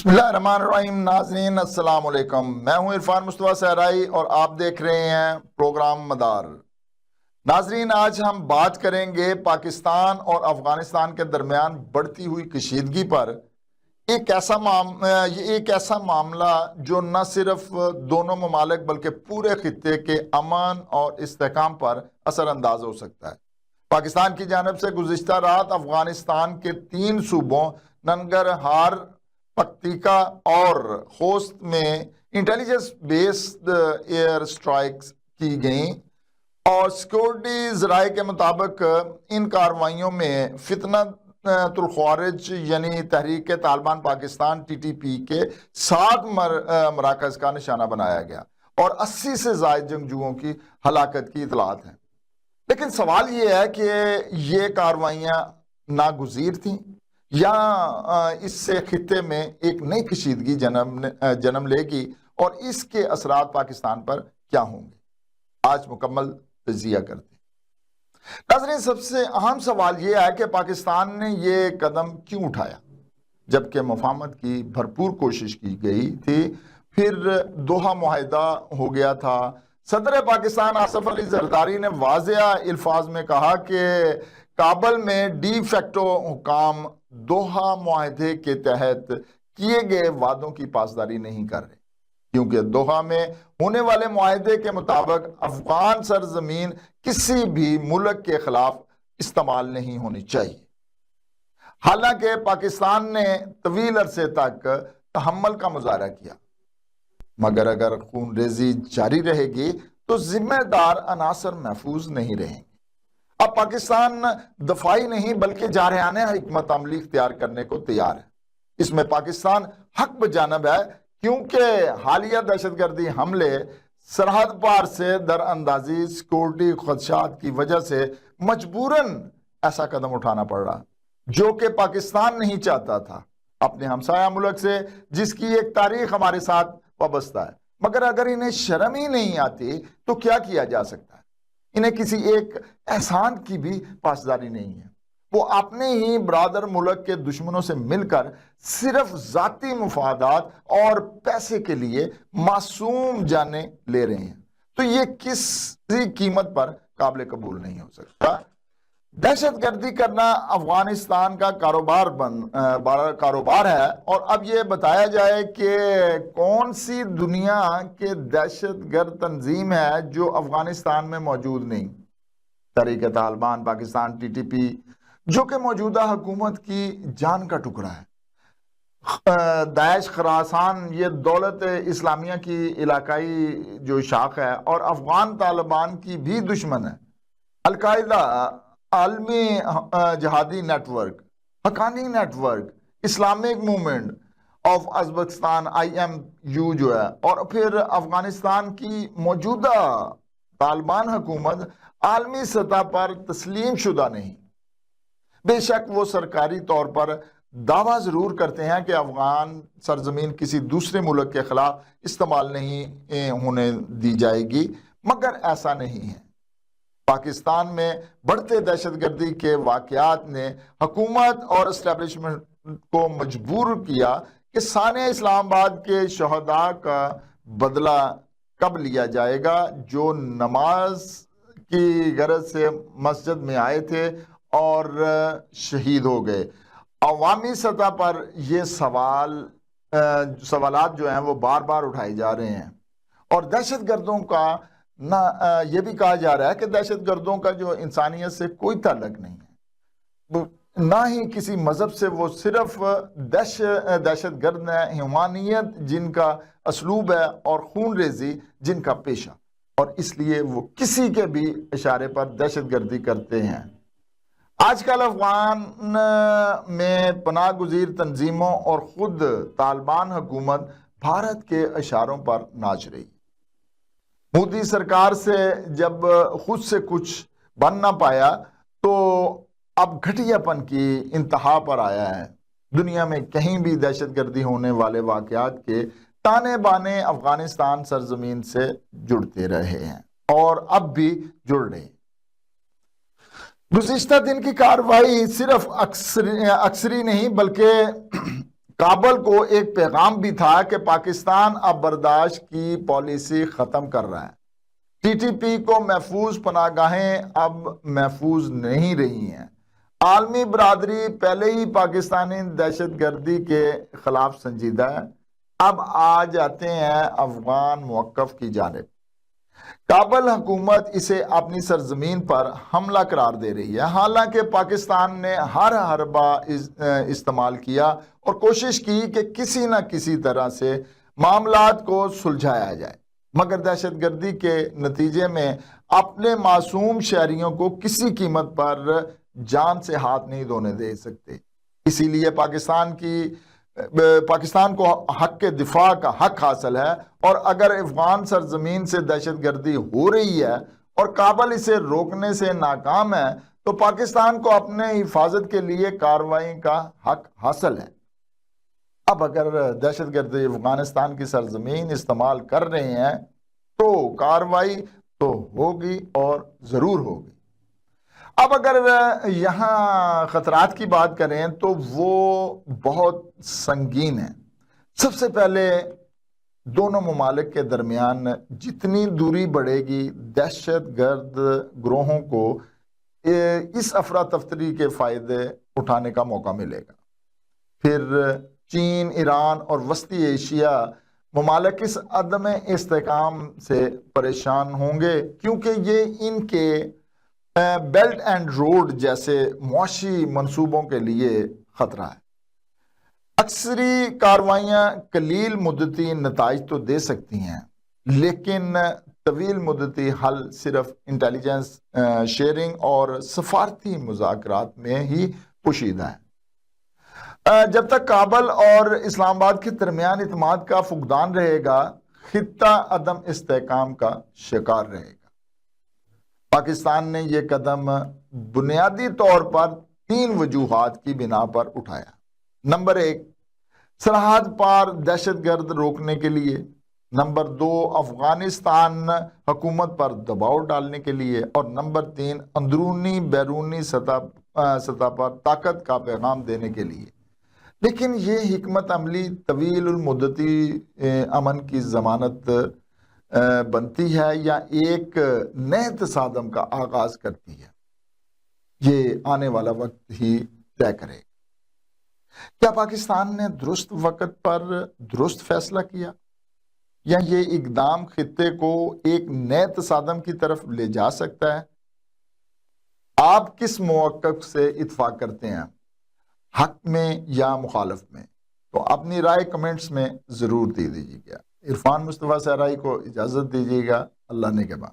बिस्मिल्लाहिर्रहमानिर्रहीम। नाज़रीन अस्सलाम वालेकुम। मैं हूं इरफान मुस्तफा सहराई और आप देख रहे हैं प्रोग्राम मदार। नाज़रीन, आज हम बात करेंगे पाकिस्तान और अफगानिस्तान के दरमियान बढ़ती हुई कशीदगी पर। एक ऐसा मामला जो न सिर्फ दोनों ममालिक बल्कि पूरे खित्ते के अमन और इस्तेहकाम पर असरअंदाज हो सकता है। पाकिस्तान की जानिब से गुज़िश्ता रात अफगानिस्तान के 3 सूबों नंगरहार, पक्तिका और खोस्त में इंटेलिजेंस बेस्ड एयर स्ट्राइक्स की गई और सिक्योरिटी ज़राए के मुताबिक इन कार्रवाइयों में फितना ख्वारिज यानी तहरीक तालिबान पाकिस्तान TTP के 7 मराकज़ का निशाना बनाया गया और 80 से ज़ायद जंगजुओं की हलाकत की इतलात हैं। लेकिन सवाल ये है कि ये कार्रवाइयाँ नागुज़ीर थीं या इससे खित्ते में एक नई कशीदगी जन्म लेगी और इसके असरात पाकिस्तान पर क्या होंगे, आज मुकम्मल तजिया करते हैं। नाज़रीन, सबसे अहम सवाल यह है कि पाकिस्तान ने ये कदम क्यों उठाया जबकि मुफाहमत की भरपूर कोशिश की गई थी। फिर दोहा मुआहिदा हो गया था। सदर पाकिस्तान आसिफ अली जरदारी ने वाज़ेह अल्फाज में कहा कि काबुल में डी फैक्टो हुकाम दोहा मुआहिदे के तहत किए गए वादों की पासदारी नहीं कर रहे, क्योंकि दोहा में होने वाले मुआहिदे के मुताबिक अफगान सरजमीन किसी भी मुल्क के खिलाफ इस्तेमाल नहीं होनी चाहिए। हालांकि पाकिस्तान ने तवील अरसे तक तहम्मुल का मुजाहरा किया, मगर अगर खून रेजी जारी रहेगी तो जिम्मेदार अनासर महफूज नहीं रहेंगे। अब पाकिस्तान दफाई नहीं बल्कि जारहाना हिकमत अमली इख्तियार करने को तैयार है। इसमें पाकिस्तान हक बजानब है, क्योंकि हालिया दहशतगर्दी हमले, सरहद पार से दरअंदाजी, सिक्योरिटी खदशात की वजह से मजबूरन ऐसा कदम उठाना पड़ रहा जो कि पाकिस्तान नहीं चाहता था अपने हमसाया मुल्क से, जिसकी एक तारीख हमारे साथ वाबस्ता है। मगर अगर इन्हें शर्म ही नहीं आती तो क्या किया जा सकता है। इन्हें किसी एक एहसान की भी पासदारी नहीं है। वो अपने ही बरादर मुल्क के दुश्मनों से मिलकर सिर्फ जाती मुफादात और पैसे के लिए मासूम जाने ले रहे हैं, तो ये किसी कीमत पर काबिल कबूल नहीं हो सकता। दहशतगर्दी करना अफगानिस्तान का कारोबार है और अब ये बताया जाए कि कौन सी दुनिया के दहशतगर्द तंजीम है जो अफगानिस्तान में मौजूद नहीं। तहरीक तालिबान पाकिस्तान TTP, जो कि मौजूदा हुकूमत की जान का टुकड़ा है। दाइश खरासान, ये दौलत इस्लामिया की इलाकाई जो शाख है और अफगान तालिबान की भी दुश्मन है। अलकायदा, आलमी जहादी network, Haqqani network, Islamic movement of Uzbekistan IMU जो है, और फिर अफगानिस्तान की मौजूदा तालिबान हुकूमत आलमी सतह पर तस्लीम शुदा नहीं। बेशक वो सरकारी तौर पर दावा जरूर करते हैं कि अफगान सरजमीन किसी दूसरे मुल्क के खिलाफ इस्तेमाल नहीं होने दी जाएगी, मगर ऐसा नहीं है। पाकिस्तान में बढ़ते दहशतगर्दी के वाकयात ने हुकूमत और एस्टेब्लिशमेंट को मजबूर किया कि साने इस्लामाबाद के शहदा का बदला कब लिया जाएगा, जो नमाज की गरज से मस्जिद में आए थे और शहीद हो गए। अवामी सतह पर ये सवालात जो हैं वो बार बार उठाए जा रहे हैं और दहशतगर्दों का ये भी कहा जा रहा है कि दहशतगर्दों का जो इंसानियत से कोई ताल्लुक नहीं है, ना ही किसी मजहब से। वो सिर्फ दहशतगर्द है, हुमानियत जिनका असलूब है और खून रेजी जिनका पेशा, और इसलिए वो किसी के भी इशारे पर दहशतगर्दी करते हैं। आजकल अफगान में पनाह गुज़ीर तंजीमों और खुद तालिबान हुकूमत भारत के इशारों पर नाच रही। मोदी सरकार से जब खुद से कुछ बन ना पाया तो अब घटियापन की इंतहा पर आया है। दुनिया में कहीं भी दहशतगर्दी होने वाले वाकयात के ताने बाने अफगानिस्तान सरजमीन से जुड़ते रहे हैं और अब भी जुड़ रहे। गुज़िश्ता दिन की कार्रवाई सिर्फ अक्सरी नहीं बल्कि کابل کو ایک پیغام بھی تھا کہ پاکستان اب برداشت کی پالیسی ختم کر رہا ہے۔ ٹی ٹی پی کو محفوظ پناہ گاہیں اب محفوظ نہیں رہی ہیں۔ عالمی برادری پہلے ہی پاکستانی دہشت گردی کے خلاف سنجیدہ ہے، اب آ جاتے ہیں افغان موقف کی جانب۔ کابل حکومت اسے اپنی سرزمین پر حملہ قرار دے رہی ہے، حالانکہ پاکستان نے ہر حربہ استعمال کیا اور کوشش کی کہ کسی نہ کسی طرح سے معاملات کو سلجھایا جائے، مگر دہشت گردی کے نتیجے میں اپنے معصوم شہریوں کو کسی قیمت پر جان سے ہاتھ نہیں دھونے دے سکتے۔ اسی لیے پاکستان کو حق کے دفاع کا حق حاصل ہے، اور اگر افغان سرزمین سے دہشت گردی ہو رہی ہے اور کابل اسے روکنے سے ناکام ہے تو پاکستان کو اپنے حفاظت کے لیے کارروائی کا حق حاصل ہے۔ اب اگر دہشت گردی افغانستان کی سرزمین استعمال کر رہے ہیں تو کارروائی تو ہوگی اور ضرور ہوگی۔ اب اگر یہاں خطرات کی بات کریں تو وہ بہت سنگین ہیں۔ سب سے پہلے دونوں ممالک کے درمیان جتنی دوری بڑھے گی، دہشت گرد گروہوں کو اس افراتفری کے فائدے اٹھانے کا موقع ملے گا۔ پھر چین، ایران اور وسطی ایشیا ممالک اس عدم استحکام سے پریشان ہوں گے، کیونکہ یہ ان کے بیلٹ اینڈ روڈ جیسے معاشی منصوبوں کے لیے خطرہ ہے۔ اکثری کارروائیاں قلیل مدتی نتائج تو دے سکتی ہیں، لیکن طویل مدتی حل صرف انٹیلیجنس شیئرنگ اور سفارتی مذاکرات میں ہی پوشیدہ ہے۔ جب تک کابل اور اسلام آباد کے درمیان اعتماد کا فقدان رہے گا، خطہ عدم استحکام کا شکار رہے گا۔ پاکستان نے یہ قدم بنیادی طور پر 3 وجوہات کی بنا پر اٹھایا۔ نمبر 1، سرحد پار دہشت گرد روکنے کے لیے۔ نمبر 2، افغانستان حکومت پر دباؤ ڈالنے کے لیے۔ اور نمبر 3، اندرونی بیرونی سطح پر طاقت کا پیغام دینے کے لیے۔ لیکن یہ حکمت عملی طویل المدتی امن کی ضمانت بنتی ہے یا ایک نئے تصادم کا آغاز کرتی ہے، یہ آنے والا وقت ہی طے کرے گا۔ کیا پاکستان نے درست وقت پر درست فیصلہ کیا، یا یہ اقدام خطے کو ایک نئے تصادم کی طرف لے جا سکتا ہے؟ آپ کس موقف سے اتفاق کرتے ہیں، حق میں یا مخالف میں؟ تو اپنی رائے کمنٹس میں ضرور دے دیجیے گا۔ عرفان مصطفیٰ صحرائی کو اجازت دیجیے گا۔ اللہ نگہبان۔